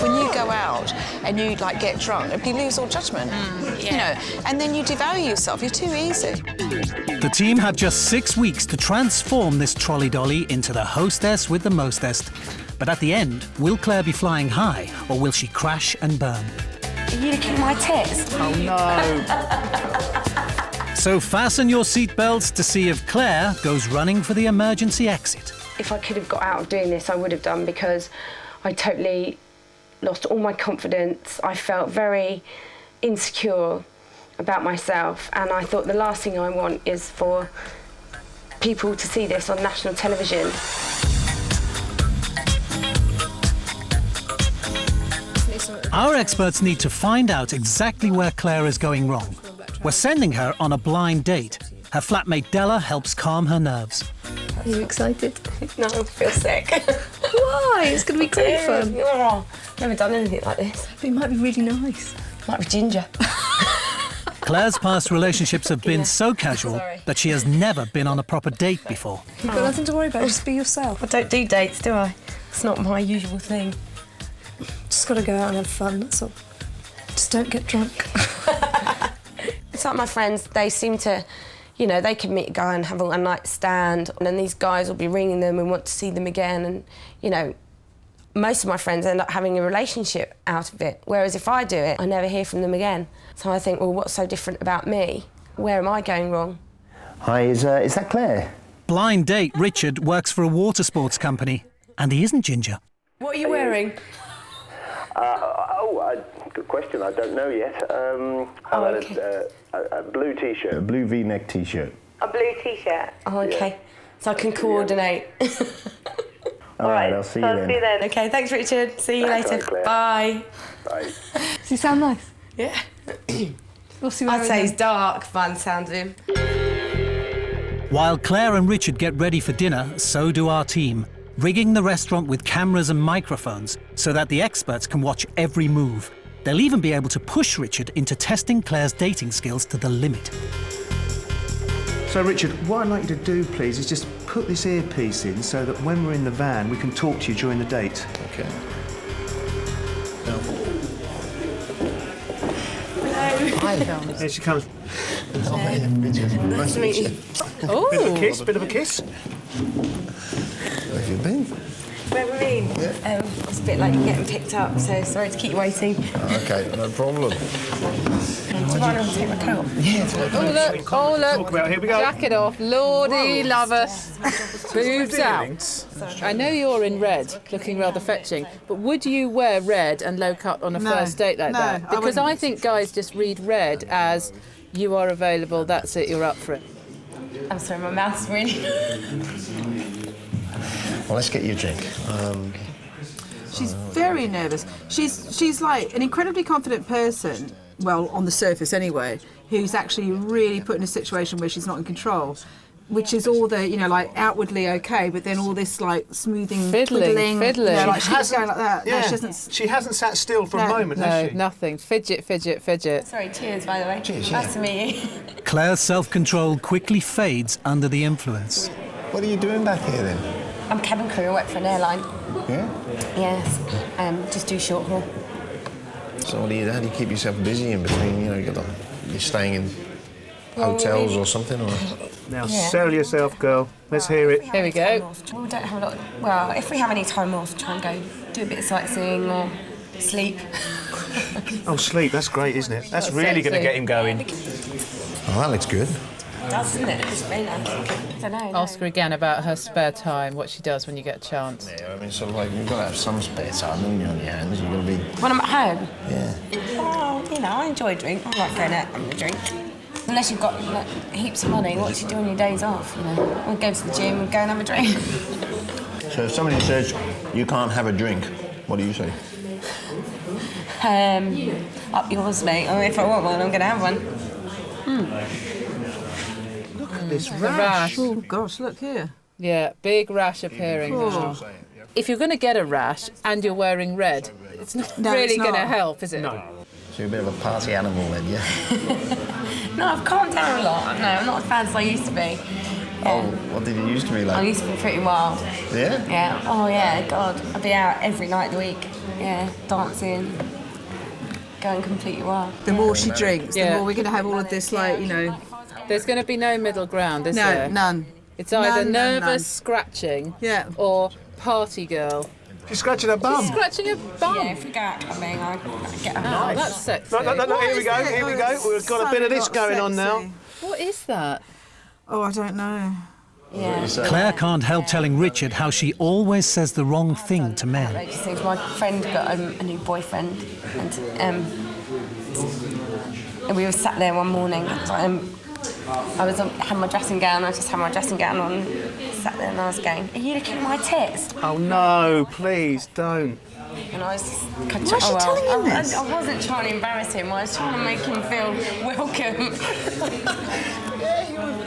when you go out and you, like, get drunk, you lose all judgment, you know, and then you devalue yourself. You're too easy. The team have just 6 weeks to transform this trolley dolly into the hostess with the mostest. But at the end, will Claire be flying high, or will she crash and burn? Are you looking at my tits? Oh, no. So fasten your seatbelts to see if Claire goes running for the emergency exit. If I could have got out of doing this, I would have done, because I totally lost all my confidence. I felt very insecure about myself, and I thought the last thing I want is for people to see this on national television. Our experts need to find out exactly where Claire is going wrong. We're sending her on a blind date. Her flatmate Della helps calm her nerves. Are you excited? No, I feel sick. Why? It's going to be great fun. Oh, never done anything like this. But it might be really nice. Might be ginger. Claire's past relationships have been so casual that she has never been on a proper date before. You've got nothing to worry about, just be yourself. I don't do dates, do I? It's not my usual thing. Just got to go out and have fun, that's all. Just don't get drunk. It's like my friends, they seem to, you know, they can meet a guy and have a night stand, and then these guys will be ringing them and want to see them again, and, you know, most of my friends end up having a relationship out of it, whereas if I do it, I never hear from them again. So I think, well, what's so different about me? Where am I going wrong? Hi, is that Claire? Blind date Richard works for a water sports company, and he isn't ginger. What are you wearing? Good question. I don't know yet. Okay. A blue T-shirt, a blue V-neck T-shirt. A blue T-shirt? Oh, OK. Yeah. So I can coordinate. All right, I'll see you then. OK, thanks, Richard. See you later. Bye. Bye. Does he sound nice? Yeah. We'll see I'd say he's dark, fun sound of him. While Claire and Richard get ready for dinner, so do our team, rigging the restaurant with cameras and microphones so that the experts can watch every move. They'll even be able to push Richard into testing Claire's dating skills to the limit. So, Richard, what I'd like you to do, please, is just put this earpiece in so that when we're in the van, we can talk to you during the date. OK. Hi. Here she comes. Nice to meet you. Oh. Bit of a kiss. Where have you been? Where have we been? Yeah. It's a bit like getting picked up, so sorry to keep you waiting. OK, no problem. Do you want to take my coat? Yeah. Oh, look. Talk about, here we go. Jacket off. Lordy, love us. Boobs out. I know you're in red, looking rather fetching, but would you wear red and low cut on a first date like that? Because I think guys just read red as you are available, that's it, you're up for it. I'm sorry, my mouth's really... Well, let's get you a drink. She's very nervous. She's like an incredibly confident person, well, on the surface anyway, who's actually really put in a situation where she's not in control, which is all the, you know, like outwardly okay, but then all this like smoothing, fiddling. You know, like she's going like that. Yeah. No, she hasn't sat still for a moment, has she? Nothing. Fidget. Sorry, cheers, by the way. Cheers, nice to meet you. Claire's self-control quickly fades under the influence. What are you doing back here, then? I'm cabin crew, I work for an airline. Yeah? Yes, just do short haul. So how do you keep yourself busy in between, you know, you're staying in hotels or something, or...? Now, sell yourself, girl. Let's hear it. Here we go. We don't have a lot... Well, if we have any time, we'll also try and go do a bit of sightseeing or sleep. Oh, sleep, that's great, isn't it? That's really going to get him going. Oh, that looks good. Doesn't it? It's very nice. I don't know. Ask her again about her spare time, what she does when you get a chance. Yeah, I mean, sort of like, you've got to have some spare time, haven't you, on your hands? You've got to be... When I'm at home? Yeah. Oh, you know, I enjoy a drink. I like going out and having a drink. Unless you've got like, heaps of money, what do you do on your days off? You know, we'll go to the gym and go and have a drink. So if somebody says you can't have a drink, what do you say? Up yours, mate. I mean, if I want one, I'm going to have one. Look at this rash. Oh gosh, look here. Yeah, big rash appearing. Oh. If you're going to get a rash and you're wearing red, it's not really going to help, is it? No. So you're a bit of a party animal then, yeah? No, I've calmed down a lot. No, I'm not as bad as I used to be. Yeah. Oh, what did you used to be like? I used to be pretty wild. Yeah? Yeah. Oh, yeah, God. I'd be out every night of the week. dancing, going completely wild. The more she drinks, the Yeah. more we're going to have all of this, like, you know... There's going to be no middle ground, is there? No, none. It's either None, nervous scratching Yeah. or party girl. She's scratching her bum. Scratching a bum. Yeah, if we go out clubbing, I get a Oh, that's sexy. No, here we go, is it? here we Oh, go. it's We've got a so bit of this not going on now. sexy. What is that? Oh, I don't know. Yeah. Claire can't help telling Richard how she always says the wrong thing to men. Outrageous things. My friend got a new boyfriend, and we were sat there one morning. I had my dressing gown. I just had my dressing gown on, sat there, and I was going, "Are you looking at my tits?" Oh no, please don't. And I was just, Why is she telling him this? I wasn't trying to embarrass him. I was trying to make him feel welcome.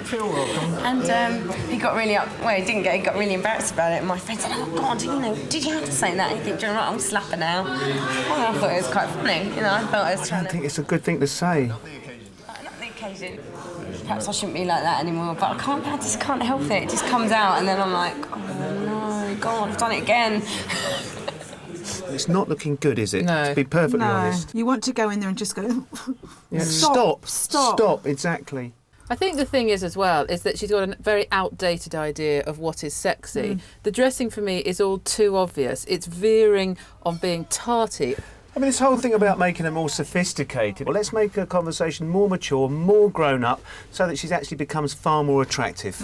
Feel welcome. And he got really he didn't get. He got really embarrassed about it. And my friend said, "Oh God, did you have to say that?" And you think, "Do you know what? I'm slapper now." Well, I thought it was quite funny. I thought I was I trying don't think to. it's a good thing to say. Not the occasion. Perhaps I shouldn't be like that anymore, but I just can't help it. It just comes out, and then I'm like, "Oh no, God, I've done it again." It's not looking good, is it? No. To be perfectly No. honest. You want to go in there and just go, Yeah. Stop. Stop, exactly. I think the thing is as well is that she's got a very outdated idea of what is sexy. The dressing for me is all too obvious. It's veering on being tarty. I mean, this whole thing about making her more sophisticated, well, let's make her conversation more mature, more grown up, so that she actually becomes far more attractive.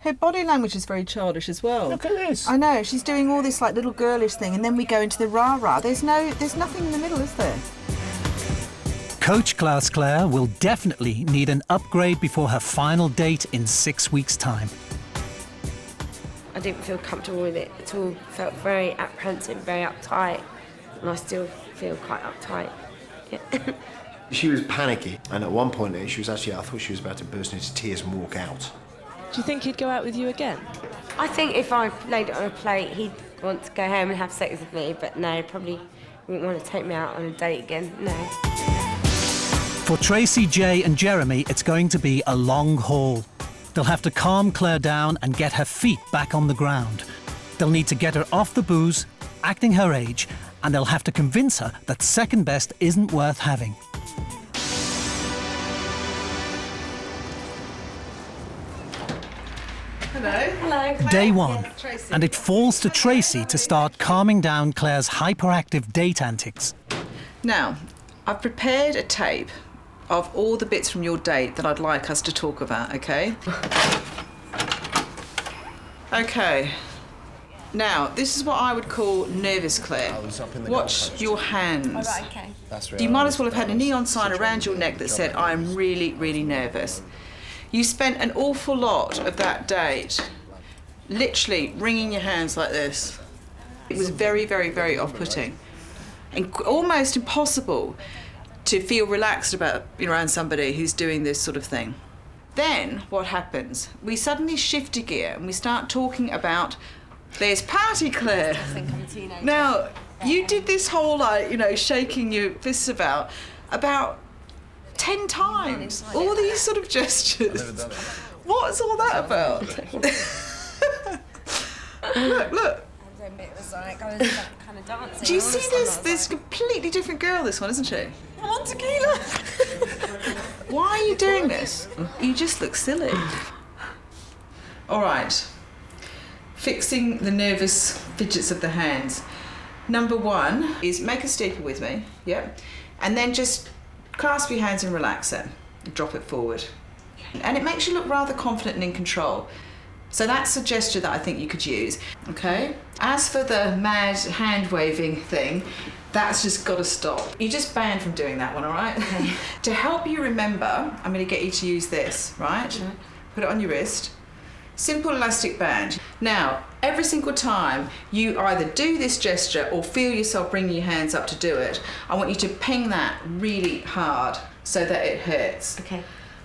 Her body language is very childish as well. Look at this. I know, she's doing all this like little girlish thing, and then we go into the rah-rah. There's nothing in the middle, is there? Coach Klaus Claire will definitely need an upgrade before her final date in 6 weeks' time. I didn't feel comfortable with it at all. Felt very apprehensive, very uptight, and I still feel quite uptight. Yeah. She was panicky, and at one point I thought she was about to burst into tears and walk out. Do you think he'd go out with you again? I think if I laid it on a plate, he'd want to go home and have sex with me, but no, probably wouldn't want to take me out on a date again, no. For Tracy, Jay and Jeremy, it's going to be a long haul. They'll have to calm Claire down and get her feet back on the ground. They'll need to get her off the booze, acting her age, and they'll have to convince her that second best isn't worth having. Hello. Day one, and it falls to Tracy to start calming down Claire's hyperactive date antics. Now, I've prepared a tape of all the bits from your date that I'd like us to talk about, okay? Okay. Now, this is what I would call nervous Claire. Watch your hands. Right, okay. You might as well have had a neon sign around your neck that said, "I'm really, really nervous." You spent an awful lot of that date literally wringing your hands like this. It was very, very, very off-putting and almost impossible to feel relaxed about being around somebody who's doing this sort of thing. Then what happens? We suddenly shift a gear and we start talking about there's Party Claire. I think I'm a teenager. Now, you did this whole, shaking your fists about 10 times. All these sort of gestures. What's all that about? Look. It was like I was kind of dancing. Do you see this? This completely different girl, this one, isn't she? I'm on tequila. Why are you doing this? You just look silly. All right. Fixing the nervous fidgets of the hands. Number one is make a steeple with me, yep, and then just clasp your hands and relax it. Drop it forward. And it makes you look rather confident and in control. So that's a gesture that I think you could use, okay? As for the mad hand-waving thing, that's just got to stop. You're just banned from doing that one, all right? Okay. To help you remember, I'm going to get you to use this, right? Mm-hmm. Put it on your wrist. Simple elastic band. Now, every single time you either do this gesture or feel yourself bringing your hands up to do it, I want you to ping that really hard so that it hurts. Okay.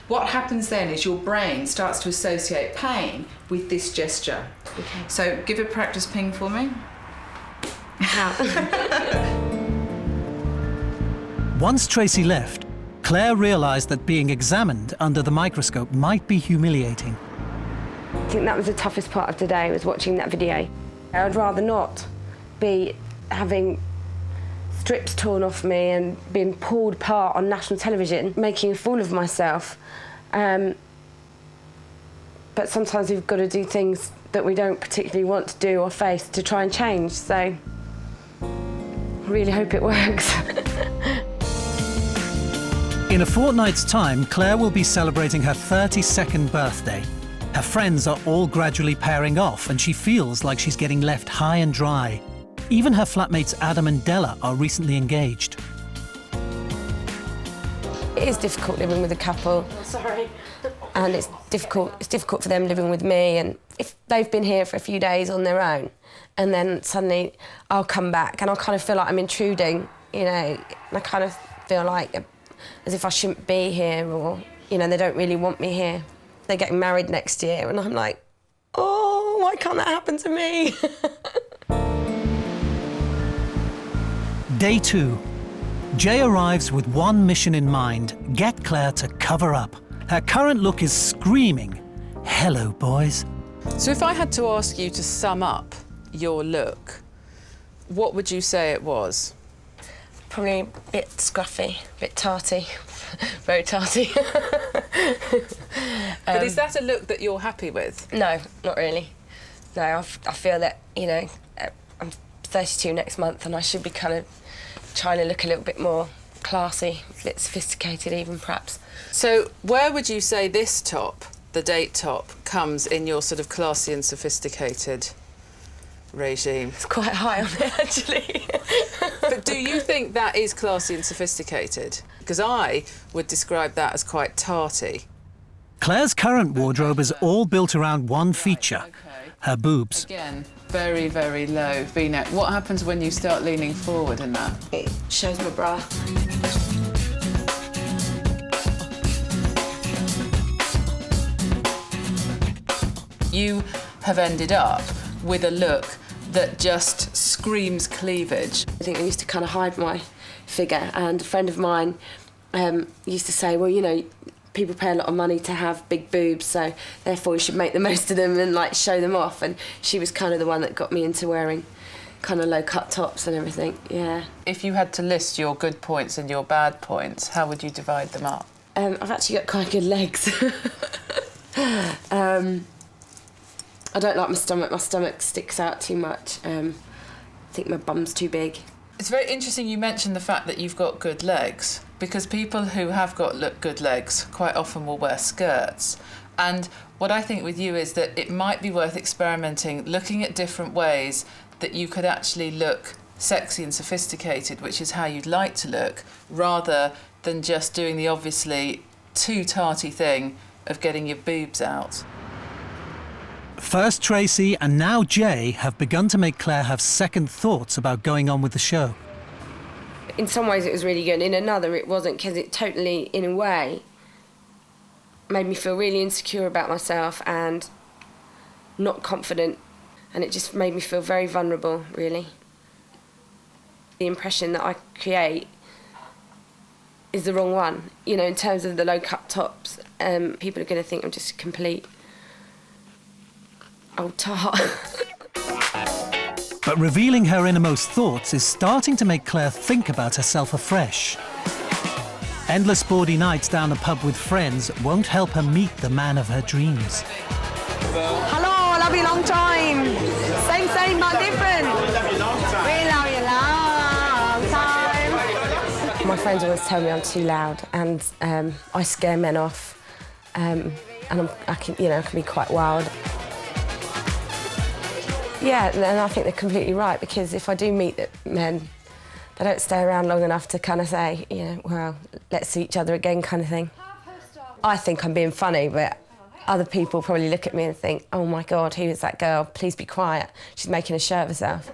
What happens then is your brain starts to associate pain with this gesture. Okay. So give a practice ping for me. Once Tracy left, Claire realised that being examined under the microscope might be humiliating. I think that was the toughest part of today, was watching that video. I'd rather not be having strips torn off me and being pulled apart on national television, making a fool of myself. But sometimes we've got to do things that we don't particularly want to do or face to try and change, so I really hope it works. In a fortnight's time, Claire will be celebrating her 32nd birthday. Her friends are all gradually pairing off, and she feels like she's getting left high and dry. Even her flatmates Adam and Della are recently engaged. It is difficult living with a couple. Oh, sorry. And it's difficult for them living with me, and if they've been here for a few days on their own, and then suddenly I'll come back and I'll kind of feel like I'm intruding, you know, and I kind of feel like as if I shouldn't be here, or, you know, they don't really want me here. They're getting married next year, and I'm like, oh, why can't that happen to me? Day 2. Jay arrives with one mission in mind: get Claire to cover up. Her current look is screaming, "Hello, boys." So if I had to ask you to sum up your look, what would you say it was? Probably a bit scruffy, a bit tarty, very tarty. But is that a look that you're happy with? No, not really. No, I feel that, you know, I'm 32 next month and I should be kind of trying to look a little bit more classy, a bit sophisticated even, perhaps. So where would you say this top, the date top, comes in your sort of classy and sophisticated regime? It's quite high on it, actually. But do you think that is classy and sophisticated? Because I would describe that as quite tarty. Claire's current wardrobe is all built around one feature, her boobs. Again, very, very low V-neck. What happens when you start leaning forward in that? It shows my bra. You have ended up with a look that just screams cleavage. I think I used to kind of hide my figure, and a friend of mine used to say, well, you know, people pay a lot of money to have big boobs, so therefore you should make the most of them and, like, show them off. And she was kind of the one that got me into wearing kind of low-cut tops and everything, yeah. If you had to list your good points and your bad points, how would you divide them up? I've actually got quite good legs. I don't like my stomach. My stomach sticks out too much. I think my bum's too big. It's very interesting you mentioned the fact that you've got good legs, because people who have got good legs quite often will wear skirts. And what I think with you is that it might be worth experimenting, looking at different ways that you could actually look sexy and sophisticated, which is how you'd like to look, rather than just doing the obviously too tarty thing of getting your boobs out. First Tracy and now Jay have begun to make Claire have second thoughts about going on with the show. In some ways it was really good, in another it wasn't, because it totally, in a way, made me feel really insecure about myself and not confident, and it just made me feel very vulnerable, really. The impression that I create is the wrong one. You know, in terms of the low-cut tops, people are going to think I'm just a complete old tart. But revealing her innermost thoughts is starting to make Claire think about herself afresh. Endless sporty nights down the pub with friends won't help her meet the man of her dreams. Hello, love you long time. Same, but different. We love you long time. My friends always tell me I'm too loud, and I scare men off, and I can be quite wild. Yeah, and I think they're completely right, because if I do meet men, they don't stay around long enough to kind of say, you know, well, let's see each other again kind of thing. I think I'm being funny, but other people probably look at me and think, oh my God, who is that girl? Please be quiet. She's making a show of herself.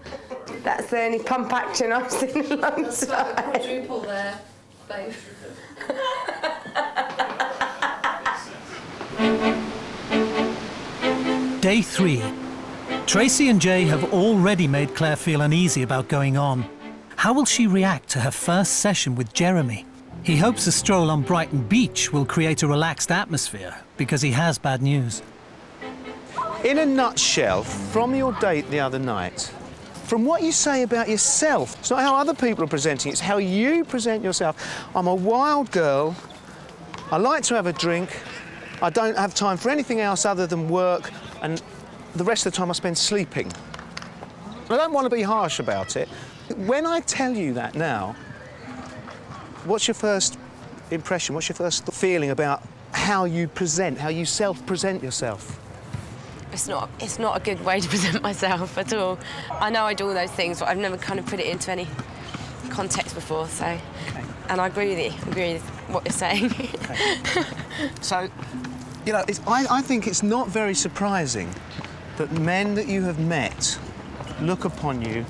That's the only pump action I've seen in a long time. Quadruple there, babe. Day 3. Tracy and Jay have already made Claire feel uneasy about going on. How will she react to her first session with Jeremy? He hopes a stroll on Brighton Beach will create a relaxed atmosphere, because he has bad news. In a nutshell, from your date the other night, from what you say about yourself. It's not how other people are presenting, it's how you present yourself. I'm a wild girl, I like to have a drink, I don't have time for anything else other than work, and the rest of the time I spend sleeping. I don't want to be harsh about it. When I tell you that now, what's your first impression, what's your first feeling about how you present, how you self-present yourself? It's not a good way to present myself at all. I know I do all those things, but I've never kind of put it into any context before, so... Okay. And I agree with you. I agree with what you're saying. Okay. So, you know, I think it's not very surprising that men that you have met look upon you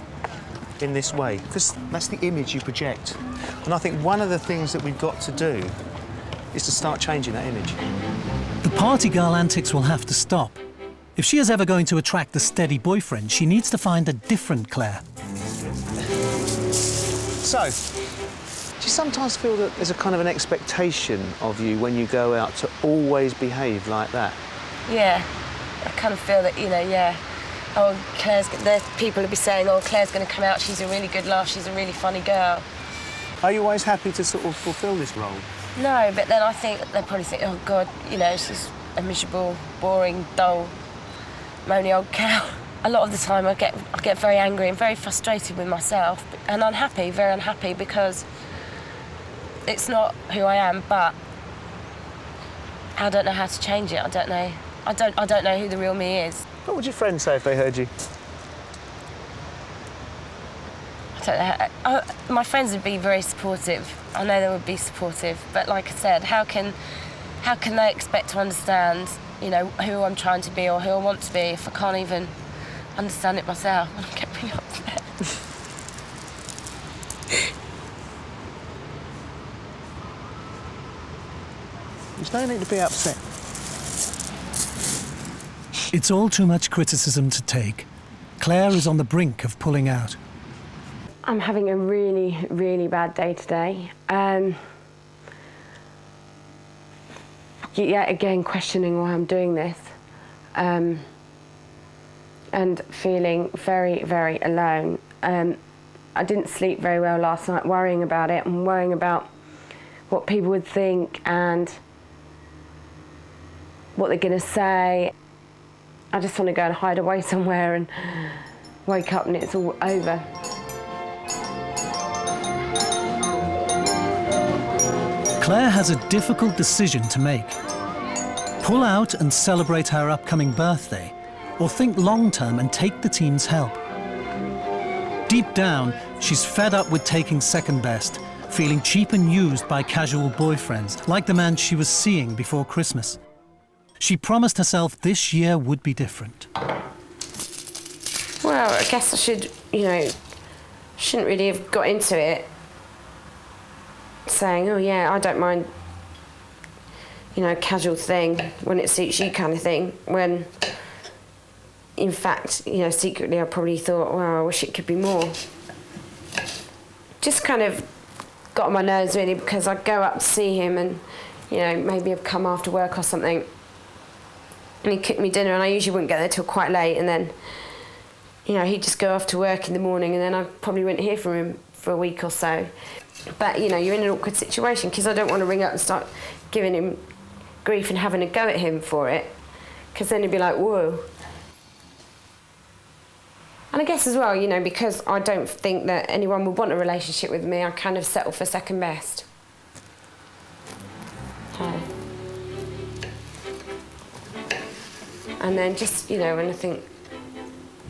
in this way, because that's the image you project. And I think one of the things that we've got to do is to start changing that image. The party girl antics will have to stop. If she is ever going to attract a steady boyfriend, she needs to find a different Claire. So, do you sometimes feel that there's a kind of an expectation of you when you go out to always behave like that? Yeah, I kind of feel that, you know, yeah. Oh, there's people will be saying, oh, Claire's going to come out, she's a really good laugh, she's a really funny girl. Are you always happy to sort of fulfil this role? No, but then I think they'll probably think, oh, God, you know, she's a miserable, boring, dull, moany old cow. A lot of the time I get very angry and very frustrated with myself and unhappy, very unhappy, because it's not who I am, but I don't know how to change it. I don't know. I don't know who the real me is. What would your friends say if they heard you? I don't know. My friends would be very supportive. I know they would be supportive, but like I said, how can they expect to understand, you know, who I'm trying to be or who I want to be if I can't even understand it myself? I get really upset. There's no need to be upset. It's all too much criticism to take. Claire is on the brink of pulling out. I'm having a really, really bad day today. Yet again, questioning why I'm doing this. And feeling very, very alone. I didn't sleep very well last night, worrying about it and worrying about what people would think and what they're going to say. I just want to go and hide away somewhere and wake up and it's all over. Claire has a difficult decision to make. Pull out and celebrate her upcoming birthday, or think long-term and take the team's help. Deep down, she's fed up with taking second best, feeling cheap and used by casual boyfriends, like the man she was seeing before Christmas. She promised herself this year would be different. Well, I guess I should, you know, shouldn't really have got into it saying, oh yeah, I don't mind, you know, casual thing when it suits you kind of thing, when in fact, you know, secretly I probably thought, well, I wish it could be more. Just kind of got on my nerves really, because I'd go up to see him and, you know, maybe I'd come after work or something and he'd cook me dinner and I usually wouldn't get there till quite late, and then, you know, he'd just go off to work in the morning and then I probably wouldn't hear from him for a week or so. But, you know, you're in an awkward situation because I don't want to ring up and start giving him grief and having a go at him for it, because then he'd be like, whoa. And I guess as well, you know, because I don't think that anyone would want a relationship with me, I kind of settle for second best. And then just, you know, when I think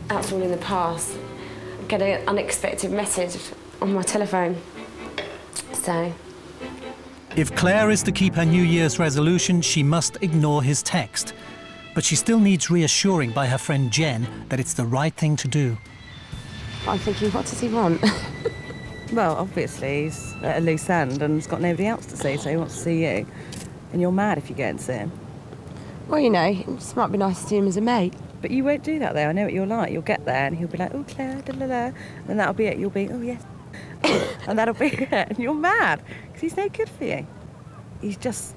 that's all in the past, I get an unexpected message on my telephone. So. If Claire is to keep her New Year's resolution, she must ignore his text. But she still needs reassuring by her friend Jen that it's the right thing to do. I'm thinking, what does he want? Well, obviously, he's at a loose end and he's got nobody else to see, so he wants to see you. And you're mad if you get and see him. Well, you know, it just might be nice to see him as a mate. But you won't do that, though. I know what you're like. You'll get there and he'll be like, oh, Claire, da la la. And that'll be it. You'll be, oh, yes. And that'll be it. And you're mad because he's no good for you. He's just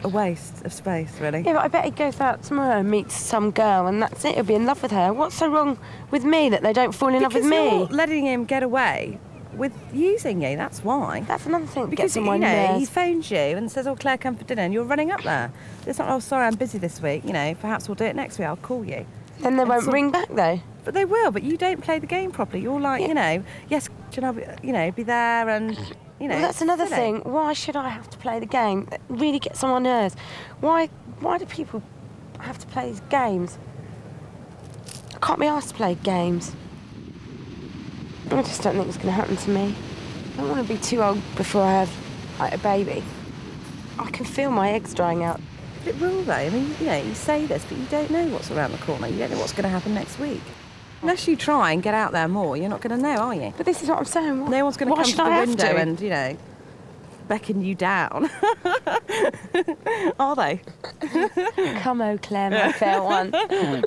a waste of space, really. Yeah, but I bet he goes out tomorrow and meets some girl and that's it, he'll be in love with her. What's so wrong with me that they don't fall in love with me? You're letting him get away with using you, that's why. That's another thing that because, gets on my you know, nerves. he phones you and says, oh, Claire, come for dinner, and you're running up there. It's not, oh, sorry, I'm busy this week, you know, perhaps we'll do it next week, I'll call you. Then they won't ring back, though. But they will, but you don't play the game properly. You're like, you know, yes, you know, be there and, you know. Well, that's another thing. Why should I have to play the game? That really gets on my nerves. Why do people have to play these games? I can't be asked to play games. I just don't think it's going to happen to me. I don't want to be too old before I have, like, a baby. I can feel my eggs drying out. It will, though. I mean, you know, you say this, but you don't know what's around the corner. You don't know what's going to happen next week. Unless you try and get out there more, you're not going to know, are you? But this is what I'm saying. No one's going to come to the window and, you know, beckon you down. Are they? Come, oh, Claire, my fair one.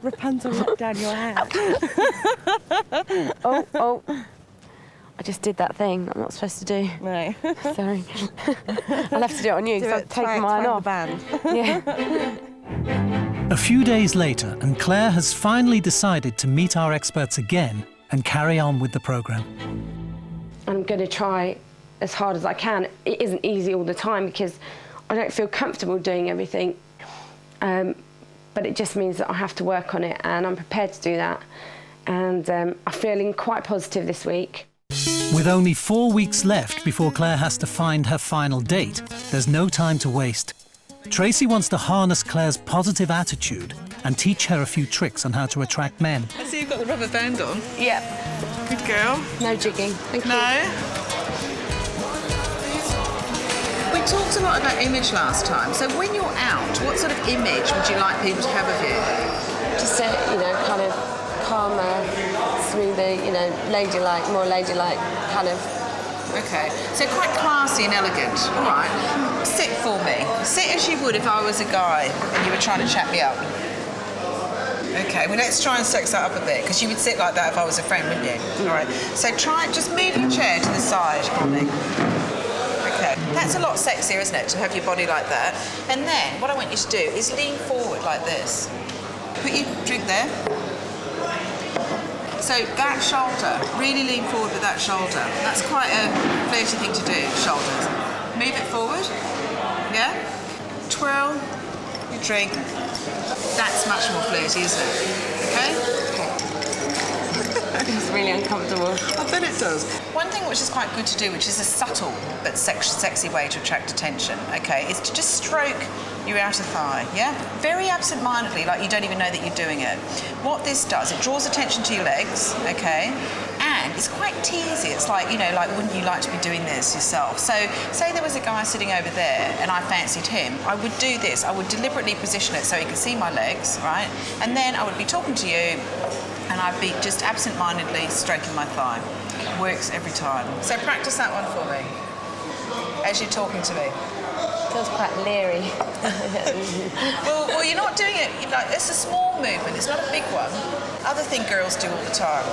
Rapunzel, look down your hair. Oh. I just did that thing I'm not supposed to do. No. Sorry. I'll have to do it on you because I've taken mine off. Yeah. A few days later, and Claire has finally decided to meet our experts again and carry on with the programme. I'm going to try as hard as I can. It isn't easy all the time because I don't feel comfortable doing everything. But it just means that I have to work on it, and I'm prepared to do that. And I'm feeling quite positive this week. With only 4 weeks left before Claire has to find her final date, there's no time to waste. Tracy wants to harness Claire's positive attitude and teach her a few tricks on how to attract men. I see you've got the rubber band on. Yep. Good girl. No jigging. Thank you. No? We talked a lot about image last time. So when you're out, what sort of image would you like people to have of you? Just a, you know, kind of calmer, smoother, you know, ladylike, more ladylike kind of. Okay, so quite classy and elegant. All right, sit for me. Sit as you would if I was a guy and you were trying to chat me up. Okay, well, let's try and sex that up a bit, because you would sit like that if I was a friend, wouldn't you? All right, so just move your chair to the side for me. Okay, that's a lot sexier, isn't it, to have your body like that? And then what I want you to do is lean forward like this. Put your drink there. So that shoulder, really lean forward with that shoulder. That's quite a flirty thing to do, shoulders. Move it forward, yeah? Twirl your drink. That's much more flirty, isn't it? Okay? It's really uncomfortable. I bet it does. One thing which is quite good to do, which is a subtle but sexy way to attract attention, okay, is to just stroke your outer thigh, yeah? Very absent-mindedly, like you don't even know that you're doing it. What this does, it draws attention to your legs, okay? And it's quite teasy. It's like, you know, like, wouldn't you like to be doing this yourself? So, say there was a guy sitting over there and I fancied him, I would do this. I would deliberately position it so he could see my legs, right? And then I would be talking to you and I'd be just absent-mindedly stroking my thigh. Works every time. So practice that one for me as you're talking to me. Feels quite leery. well, you're not doing it, like, it's a small movement, it's not a big one. Other thing girls do all the time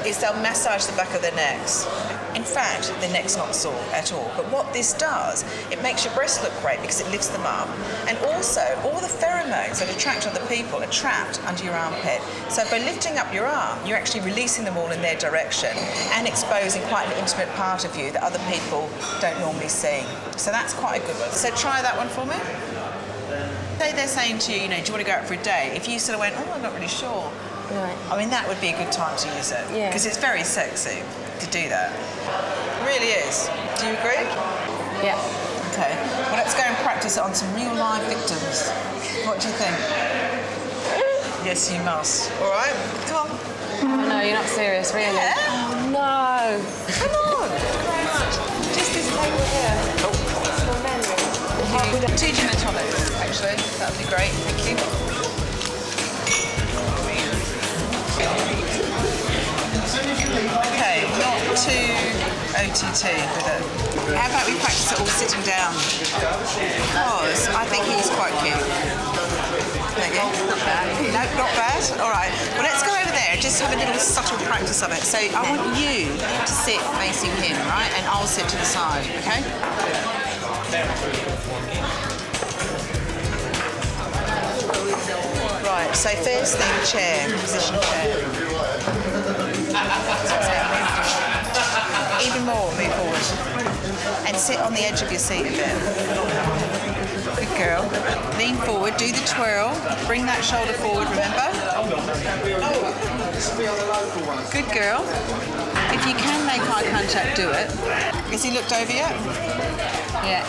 is they'll massage the back of their necks. In fact, their neck's not sore at all. But what this does, it makes your breasts look great because it lifts them up. And also, all the pheromones that attract other people are trapped under your armpit. So by lifting up your arm, you're actually releasing them all in their direction and exposing quite an intimate part of you that other people don't normally see. So that's quite a good one. So try that one for me. Say they're saying to you, you know, do you want to go out for a date? If you sort of went, oh, I'm not really sure. Right. I mean, that would be a good time to use it. Yeah. Because it's very sexy to do that. It really is. Do you agree? Yeah. Okay. Well, let's go and practice it on some real live victims. What do you think? Yes, you must. All right? Come on. Oh, no, you're not serious, really? Yeah. Oh, no. Come on. Just this table here. Oh. Small menu. 2 gin and tonics, actually. That would be great. Thank you. Okay, not too OTT with it. How about we practice it all sitting down? Because I think he's quite cute. There you go. Not bad. No, not bad. All right. Well, let's go over there and just have a little subtle practice of it. So I want you to sit facing him, right? And I'll sit to the side, okay? Right, so first thing, chair, position chair. Even more, move forward. And sit on the edge of your seat a bit. Good girl. Lean forward, do the twirl. Bring that shoulder forward, remember? Good girl. If you can make eye contact, do it. Has he looked over yet? Yeah.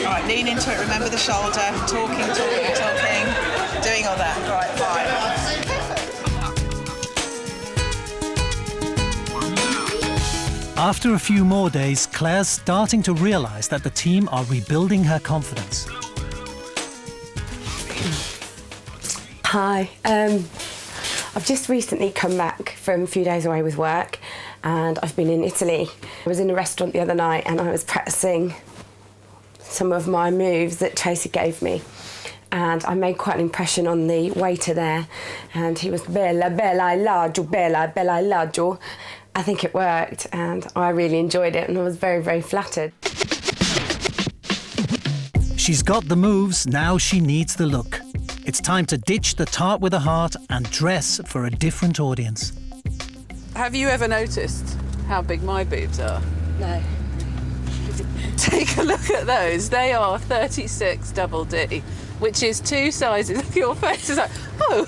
All right, lean into it, remember the shoulder. Talking, doing all that. Right, fine. After a few more days, Claire's starting to realise that the team are rebuilding her confidence. Hi. I've just recently come back from a few days away with work, and I've been in Italy. I was in a restaurant the other night and I was practising some of my moves that Tracy gave me, and I made quite an impression on the waiter there, and he was bella, bella, I love you, bella, bella, I love you. I think it worked and I really enjoyed it and I was very, very flattered. She's got the moves, now she needs the look. It's time to ditch the tart with a heart and dress for a different audience. Have you ever noticed how big my boobs are? No. Take a look at those. They are 36 double D, which is 2 sizes. Look at your face. It's like, oh.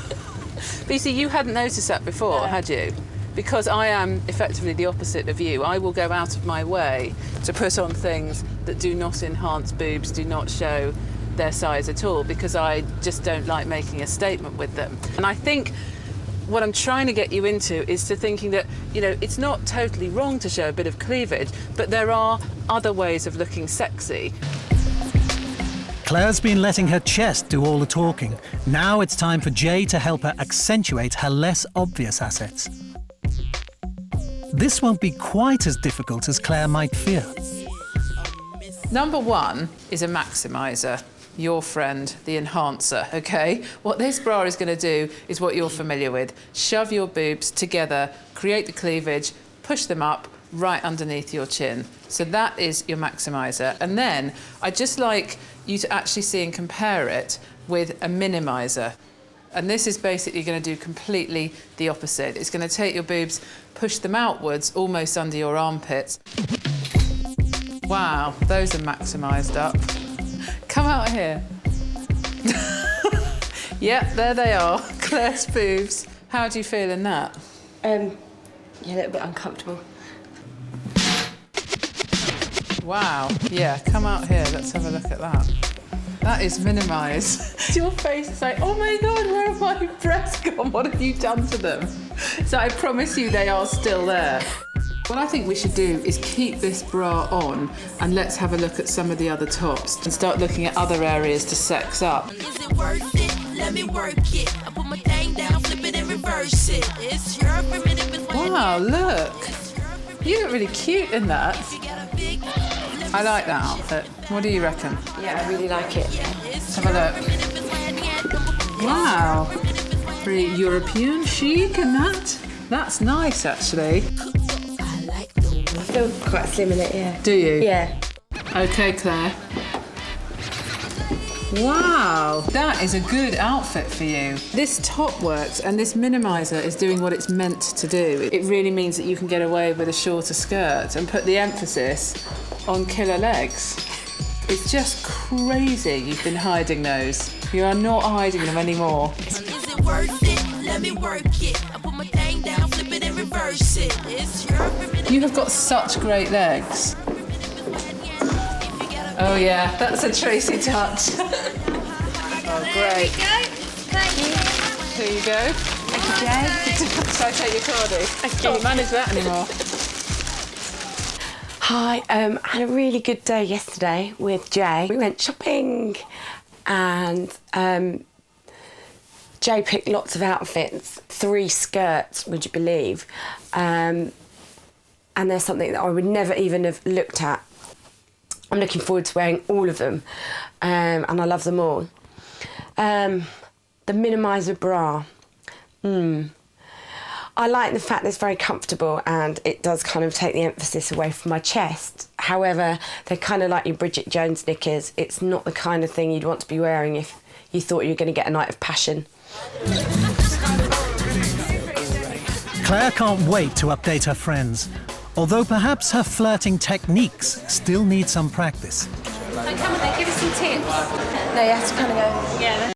But you see, you hadn't noticed that before, no. Had you? Because I am effectively the opposite of you. I will go out of my way to put on things that do not enhance boobs, do not show their size at all, because I just don't like making a statement with them. And I think what I'm trying to get you into is to thinking that, you know, it's not totally wrong to show a bit of cleavage, but there are other ways of looking sexy. Claire's been letting her chest do all the talking. Now it's time for Jay to help her accentuate her less obvious assets. This won't be quite as difficult as Claire might fear. Number 1 is a maximizer. Your friend, the enhancer, okay? What this bra is going to do is what you're familiar with. Shove your boobs together, create the cleavage, push them up right underneath your chin. So that is your maximizer. And then I'd just like you to actually see and compare it with a minimizer. And this is basically going to do completely the opposite. It's going to take your boobs, push them outwards, almost under your armpits. Wow, those are maximised up. Come out here. Yep, there they are. Claire's boobs. How do you feel in that? Yeah, a little bit uncomfortable. Wow, yeah, come out here. Let's have a look at that. That is minimised. Your face is like, oh my God, where have my breasts gone? What have you done to them? So I promise you they are still there. What I think we should do is keep this bra on and let's have a look at some of the other tops and start looking at other areas to sex up. Is it worth it? Let me work it. I put my thing down, flip it and reverse it. It's your primitive. Wow, look. You look really cute in that. I like that outfit. What do you reckon? Yeah, I really like it. Let's have a look. Wow. Pretty European chic and that. That's nice, actually. I feel quite slim in it, yeah. Do you? Yeah. OK, Claire. Wow, that is a good outfit for you. This top works and this minimizer is doing what it's meant to do. It really means that you can get away with a shorter skirt and put the emphasis on killer legs. It's just crazy you've been hiding those. You are not hiding them anymore. Is it worth it? Let me work it. I put my thing down, flip it and reverse it. It's your primitive. You have got such great legs. Oh yeah, that's a Tracy touch. Oh great. Thank you. Here you go. Thank you, Jay. Shall I take your cardie? I can't manage that anymore. Hi, I had a really good day yesterday with Jay. We went shopping and Jay picked lots of outfits, 3 skirts, would you believe? And there's something that I would never even have looked at. I'm looking forward to wearing all of them and I love them all. The minimizer bra. I like the fact that it's very comfortable and it does kind of take the emphasis away from my chest. However, they're kind of like your Bridget Jones knickers. It's not the kind of thing you'd want to be wearing if you thought you were going to get a night of passion. Claire can't wait to update her friends, although perhaps her flirting techniques still need some practice. Come on, then, give us some tips. No, you have to kind of go... Yeah,